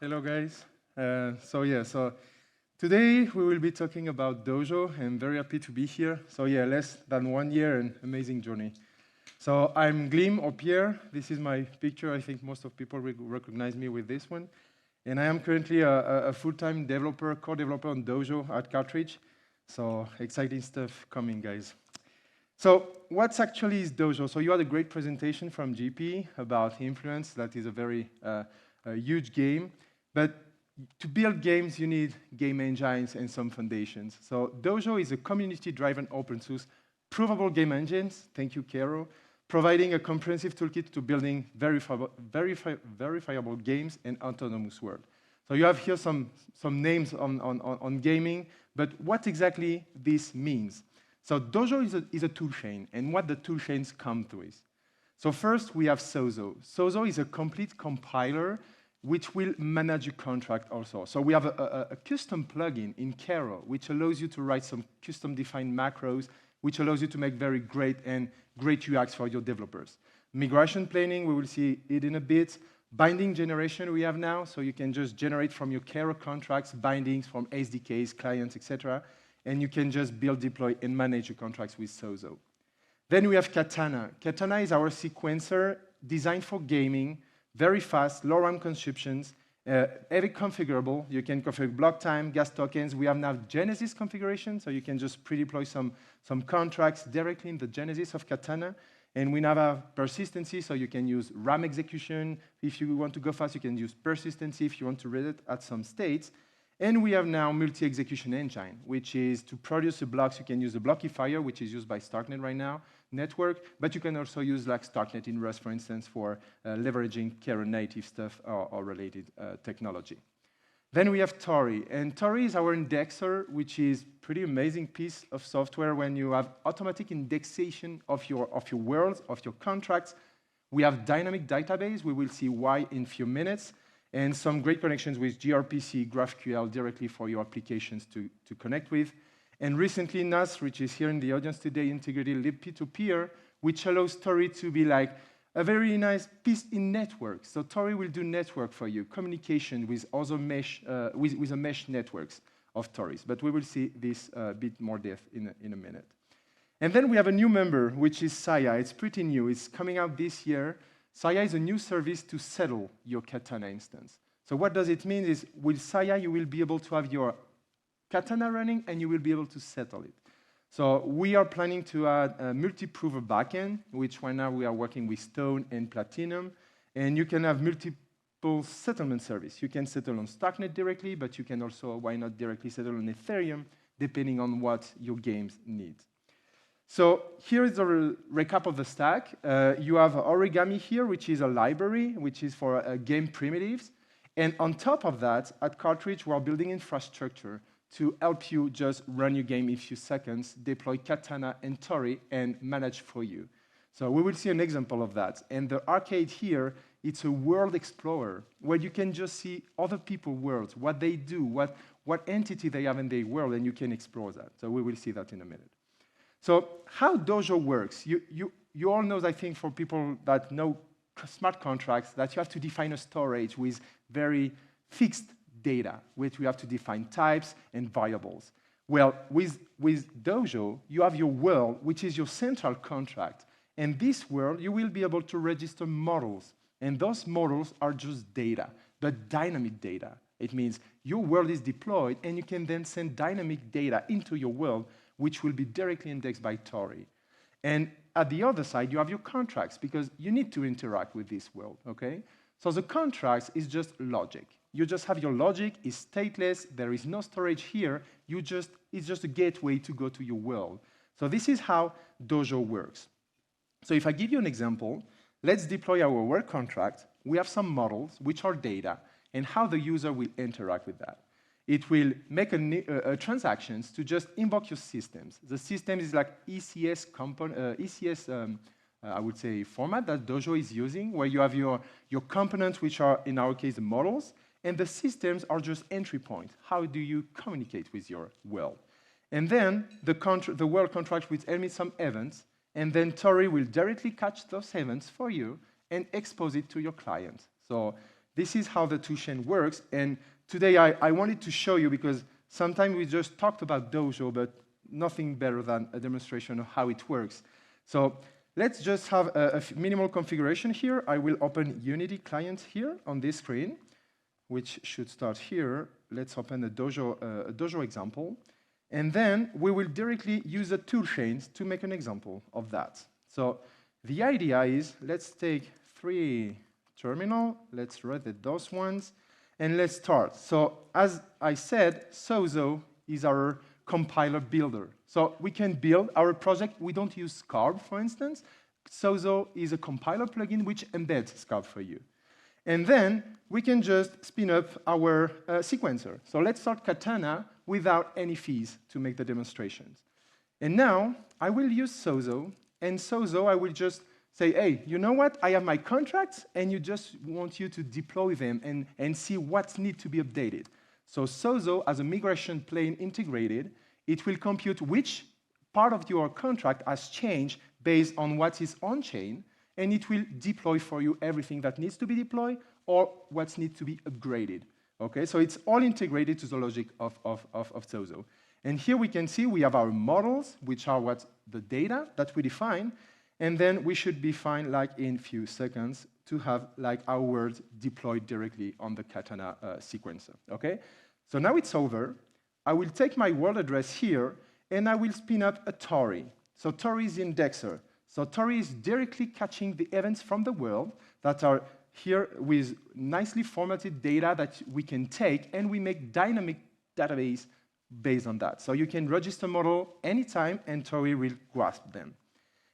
Hello, guys. So today we will be talking about Dojo. I'm very happy to be here. So yeah, less than 1 year and amazing journey. So I'm Glihm or Pierre. This is my picture. I think most of people recognize me with this one. And I am currently a full-time developer, co-developer on Dojo at Cartridge. So exciting stuff coming, guys. So what actually is Dojo? So you had a great presentation from GP about Influence. That is a very huge game. But to build games, you need game engines and some foundations. So Dojo is a community-driven open source provable game engines, thank you, Kero, providing a comprehensive toolkit to building verifiable games and autonomous world. So you have here some names on gaming, but what exactly this means? So Dojo is a toolchain, and what the toolchains come with. So first, we have Sozo. Sozo is a complete compiler which will manage your contract also. So we have a custom plugin in Kero, which allows you to write some custom-defined macros, which allows you to make very great UX for your developers. Migration planning, we will see it in a bit. Binding generation we have now, so you can just generate from your Kero contracts bindings from SDKs, clients, etc. And you can just build, deploy, and manage your contracts with Sozo. Then we have Katana. Katana is our sequencer designed for gaming, very fast, low RAM consumptions, very configurable. You can configure block time, gas tokens. We have now Genesis configuration, so you can just pre-deploy some contracts directly in the Genesis of Katana. And we now have persistency, so you can use RAM execution. If you want to go fast, you can use persistency if you want to read it at some states. And we have now multi-execution engine, which is to produce the blocks. You can use the blockifier, which is used by StarkNet right now, network, but you can also use like StarkNet in Rust, for instance, for leveraging Kero native stuff or related technology. Then we have Tori, and Tori is our indexer, which is pretty amazing piece of software when you have automatic indexation of your worlds, of your contracts. We have dynamic database. We will see why in a few minutes. And some great connections with gRPC, GraphQL directly for your applications to connect with. And recently, NAS, which is here in the audience today, integrated libp2peer, which allows Tori to be like a very nice piece in network. So Tori will do network for you, communication with other mesh, with a mesh networks of Toris. But we will see this a bit more depth in a minute. And then we have a new member, which is Saya. It's pretty new. It's coming out this year. Saya is a new service to settle your Katana instance. So what does it mean is with Saya, you will be able to have your Katana running and you will be able to settle it. So we are planning to add a multi-prover backend, which right now we are working with Stone and Platinum. And you can have multiple settlement service. You can settle on StarkNet directly, but you can also, why not directly settle on Ethereum, depending on what your games need. So here is a recap of the stack. You have Origami here, which is a library, which is for game primitives. And on top of that, at Cartridge, we are building infrastructure to help you just run your game in a few seconds, deploy Katana and Tori, and manage for you. So we will see an example of that. And the arcade here, it's a world explorer, where you can just see other people's worlds, what they do, what entity they have in their world, and you can explore that. So we will see that in a minute. So how Dojo works, you all know, I think, for people that know smart contracts, that you have to define a storage with very fixed data, which we have to define types and variables. Well, with Dojo, you have your world, which is your central contract. And this world, you will be able to register models. And those models are just data, but dynamic data. It means your world is deployed, and you can then send dynamic data into your world, which will be directly indexed by Tori. And at the other side, you have your contracts, because you need to interact with this world, okay? So the contracts is just logic. You just have your logic, it's stateless, there is no storage here, it's just a gateway to go to your world. So this is how Dojo works. So if I give you an example, let's deploy our work contract. We have some models, which are data, and how the user will interact with that. It will make transactions to just invoke your systems. The system is like ECS I would say, format that Dojo is using, where you have your components, which are, in our case, the models, and the systems are just entry points. How do you communicate with your world? And then the world contract will emit some events, and then Tori will directly catch those events for you and expose it to your client. So this is how the toolchain works. And today I wanted to show you, because sometimes we just talked about Dojo, but nothing better than a demonstration of how it works. So let's just have a minimal configuration here. I will open Unity client here on this screen, which should start here. Let's open a Dojo example. And then we will directly use the toolchains to make an example of that. So the idea is, let's take 3 terminal, let's read those ones, and let's start. So as I said, Sozo is our compiler builder. So we can build our project. We don't use Scarb, for instance. Sozo is a compiler plugin which embeds Scarb for you. And then we can just spin up our sequencer. So let's start Katana without any fees to make the demonstrations. And now I will use Sozo, and Sozo I will just say, hey, you know what? I have my contracts, and you just want you to deploy them and see what needs to be updated. So Sozo, as a migration plane integrated, it will compute which part of your contract has changed based on what is on-chain, and it will deploy for you everything that needs to be deployed or what needs to be upgraded. Okay, so it's all integrated to the logic of Sozo. And here we can see we have our models, which are the data that we define, and then we should be fine, like in a few seconds, to have like our words deployed directly on the Katana sequencer. Okay, so now it's over. I will take my world address here, and I will spin up a Tori. So Tori is the indexer. So Tori is directly catching the events from the world that are here with nicely formatted data that we can take, and we make dynamic database based on that. So you can register model anytime, and Tori will grasp them.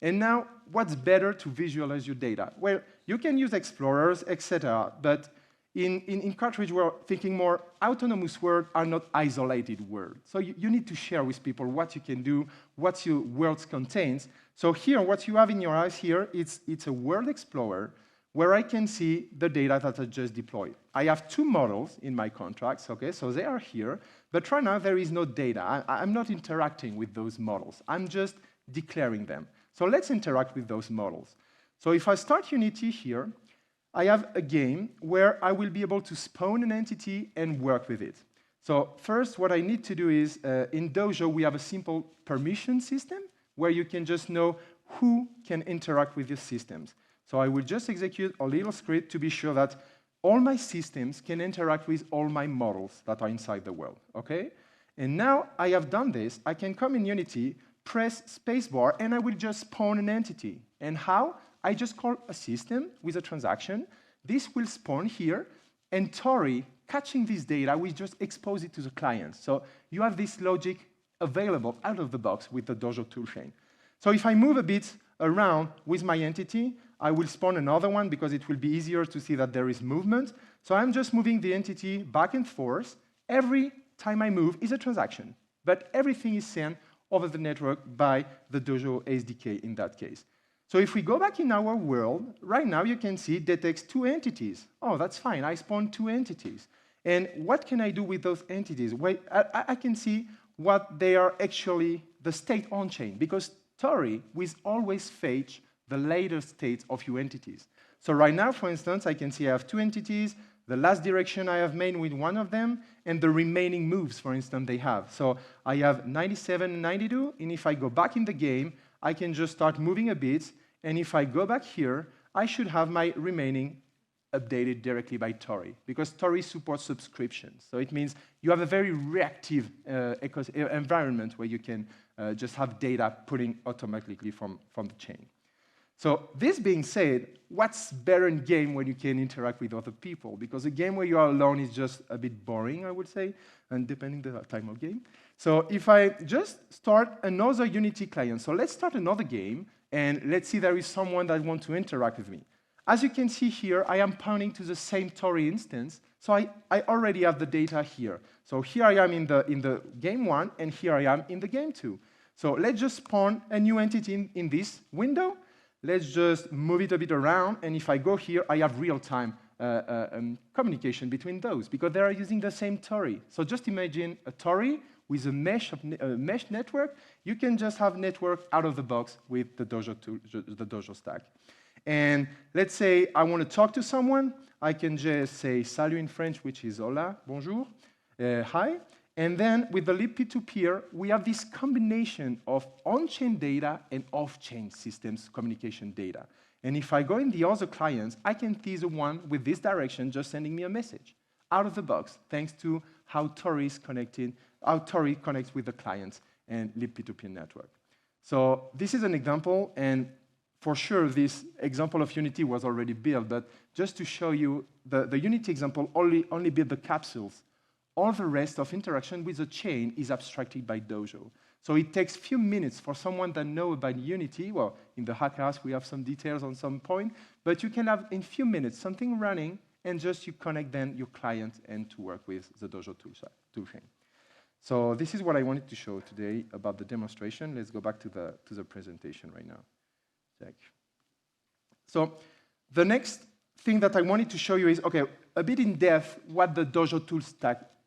And now, what's better to visualize your data? Well, you can use explorers, etc., but in Cartridge, we're thinking more autonomous words are not isolated words. So you need to share with people what you can do, what your world contains. So here, what you have in your eyes here, it's a world explorer where I can see the data that I just deployed. I have 2 models in my contracts, okay, so they are here, but right now there is no data. I'm not interacting with those models. I'm just declaring them. So let's interact with those models. So if I start Unity here, I have a game where I will be able to spawn an entity and work with it. So first, what I need to do is, in Dojo, we have a simple permission system where you can just know who can interact with your systems. So I will just execute a little script to be sure that all my systems can interact with all my models that are inside the world, okay? And now I have done this, I can come in Unity, press spacebar, and I will just spawn an entity. And how? I just call a system with a transaction. This will spawn here, and Tori, catching this data, will just expose it to the client. So you have this logic available out of the box with the Dojo toolchain. So if I move a bit around with my entity, I will spawn another one because it will be easier to see that there is movement. So I'm just moving the entity back and forth. Every time I move is a transaction, but everything is sent over the network by the Dojo SDK in that case. So if we go back in our world, right now you can see it detects 2 entities. Oh, that's fine, I spawned 2 entities. And what can I do with those entities? Well, I can see what they are actually the state on-chain, because Tori will always fetch the later state of your entities. So right now, for instance, I can see I have 2 entities, the last direction I have made with one of them, and the remaining moves, for instance, they have. So I have 97 and 92, and if I go back in the game, I can just start moving a bit, and if I go back here, I should have my remaining updated directly by Tori, because Tori supports subscriptions. So it means you have a very reactive environment where you can just have data pulling automatically from the chain. So this being said, what's better in game when you can interact with other people? Because a game where you are alone is just a bit boring, I would say, and depending the time of game. So if I just start another Unity client, so let's start another game, and let's see there is someone that wants to interact with me. As you can see here, I am pointing to the same Tori instance, so I already have the data here. So here I am in the game 1, and here I am in the game 2. So let's just spawn a new entity in this window. Let's just move it a bit around, and if I go here, I have real-time communication between those, because they are using the same Tori. So just imagine a Tori with a mesh network. You can just have network out of the box with the Dojo stack. And let's say I want to talk to someone. I can just say salut in French, which is hola, bonjour, hi. And then with the lib peer-to-peer, we have this combination of on-chain data and off-chain systems communication data. And if I go in the other clients, I can see the one with this direction just sending me a message out of the box, thanks to how Tori connects with the clients and lib peer-to-peer network. So this is an example, and for sure this example of Unity was already built, but just to show you, the Unity example only built the capsules. All the rest of interaction with the chain is abstracted by Dojo. So it takes few minutes for someone that knows about Unity. Well, in the hack house, we have some details on some point, but you can have in few minutes something running and just you connect then your client and to work with the Dojo toolchain. So this is what I wanted to show today about the demonstration. Let's go back to the presentation right now. Check. So the next thing that I wanted to show you is, okay, a bit in depth what the Dojo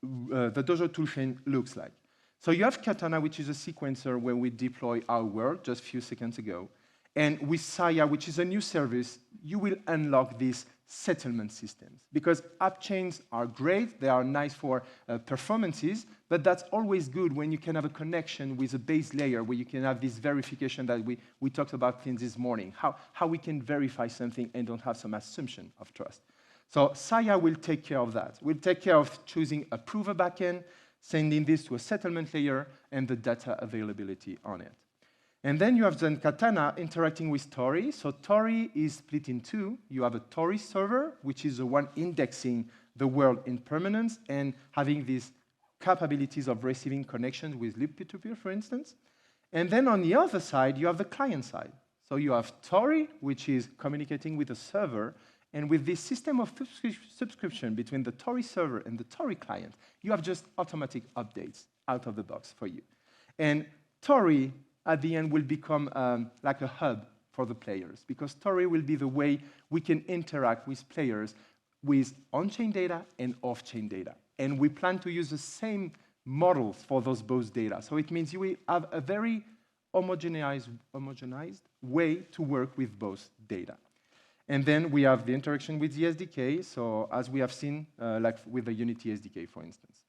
toolchain looks like. So you have Katana, which is a sequencer where we deploy our world just a few seconds ago. And with Saya, which is a new service, you will unlock these settlement systems. Because app chains are great, they are nice for performances, but that's always good when you can have a connection with a base layer where you can have this verification that we talked about this morning, how we can verify something and don't have some assumption of trust. So Saya will take care of that. We'll take care of choosing a prover backend, sending this to a settlement layer, and the data availability on it. And then you have then Katana interacting with Tori. So Tori is split in two. You have a Tori server, which is the one indexing the world in permanence and having these capabilities of receiving connections with lib peer-to-peer, for instance. And then on the other side, you have the client side. So you have Tori, which is communicating with the server. And with this system of subscription between the Tori server and the Tori client, you have just automatic updates out of the box for you. And Tori, at the end, will become like a hub for the players, because Tori will be the way we can interact with players with on-chain data and off-chain data. And we plan to use the same models for those both data. So it means you will have a very homogenized way to work with both data. And then we have the interaction with the SDK, so as we have seen, like with the Unity SDK, for instance.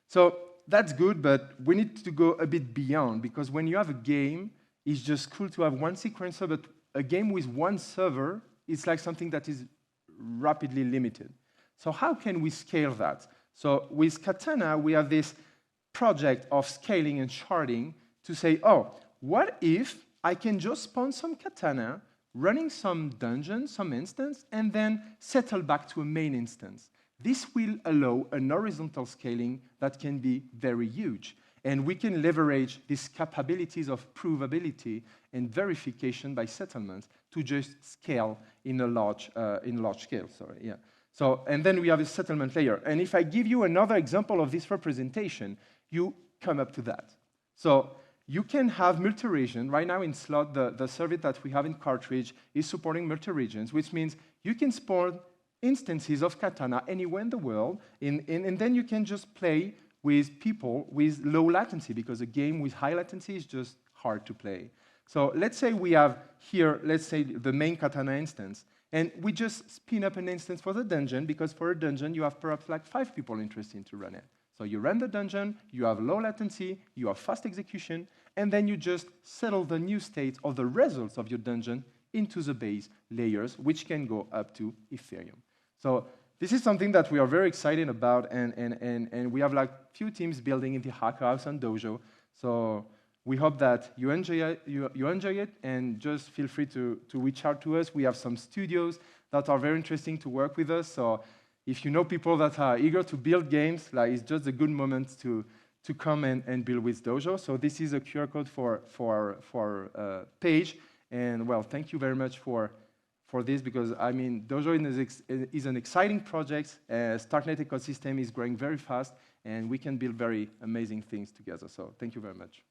So that's good, but we need to go a bit beyond, because when you have a game, it's just cool to have one sequencer, but a game with one server is like something that is rapidly limited. So how can we scale that? So with Katana, we have this project of scaling and sharding to say, oh, what if I can just spawn some Katana, running some dungeon, some instance, and then settle back to a main instance. This will allow an horizontal scaling that can be very huge. And we can leverage these capabilities of provability and verification by settlements to just scale in a large scale. So, and then we have a settlement layer. And if I give you another example of this representation, you come up to that. So you can have multi-region. Right now in Slot, the service that we have in Cartridge is supporting multi-regions, which means you can spawn instances of Katana anywhere in the world, and then you can just play with people with low latency, because a game with high latency is just hard to play. So let's say we have here, let's say the main Katana instance, and we just spin up an instance for the dungeon, because for a dungeon you have perhaps like 5 people interested to run it. So you run the dungeon, you have low latency, you have fast execution, and then you just settle the new state of the results of your dungeon into the base layers, which can go up to Ethereum. So this is something that we are very excited about, and we have like few teams building in the Hacker House and Dojo. So we hope that you enjoy it, and just feel free to reach out to us. We have some studios that are very interesting to work with us. So if you know people that are eager to build games, like it's just a good moment to come and build with Dojo. So this is a QR code for our page. And well, thank you very much for this, because I mean, Dojo is an exciting project. StarkNet ecosystem is growing very fast, and we can build very amazing things together. So thank you very much.